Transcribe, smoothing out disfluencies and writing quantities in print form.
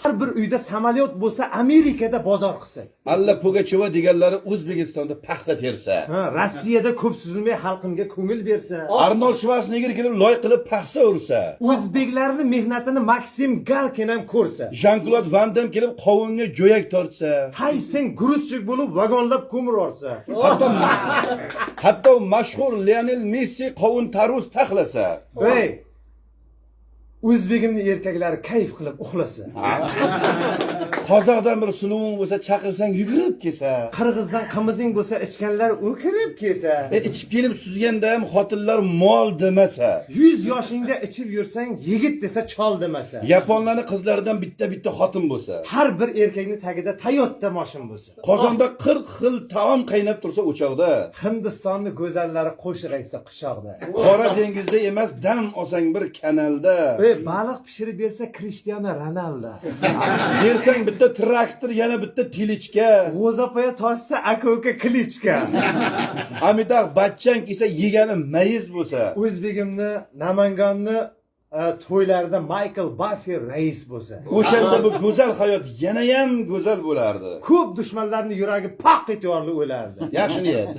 Har bir uyda samolyot bo'lsa, Amerikada bozor qilsa. Alla Pugacheva deganlari O'zbekistonda paxta tersa. Rossiyada ko'p suzilmay xalqimga ko'ngil bersa. Arnold Schwarzenegger kelib loy qilib paxsa ursa. O'zbeklarning mehnatini Maksim Galkin ham ko'rsa. Jean-Claude Van Damme kelib qovunga jo'yak tortsa. Tyson gruzchik bo'lib vagonlab ko'mir orsa. Hatto mashhur Lionel Messi qovun tarvuz taxlasa. Ey, O'zbegimning erkaklari kayf qilib uxlasa. Qozoqdan bir suluving bo'lsa chaqirsang yugurib kelsa. Qirg'izdan qimizing bo'lsa ichganlar o'kirib kelsa. Ichib kelib suzganda ham xotinlar mol demasa. 100 yoshingda ichib yursang yigit desa chol demasa. Yaponlarning qizlaridan bitta xotin bo'lsa. Har bir erkakning tagida Toyota mashin bo'lsa. Qozonda 40 xil taom qaynab tursa o'choqda. Hindistonning go'zallari qo'shiq aytsa quchoqda. Qora dengizda emas, dam olsang bir kanalda. Baliq pishirib bersa Cristiano Ronaldo. Bersang bitta traktor, yana bitta tilichka. G'o'zapoya toshsa aka-uka Klichka. Amitabh Bachchan kelsa yegani mayiz bo'lsa. O'zbegimni Namanganni to'ylarida Michael Buffer rais bo'lsa. O'shanda bu go'zal hayot yana ham go'zal bo'lardi. Ko'p dushmanlarning yuragi paq etib o'lardi. Yaxshi niyat.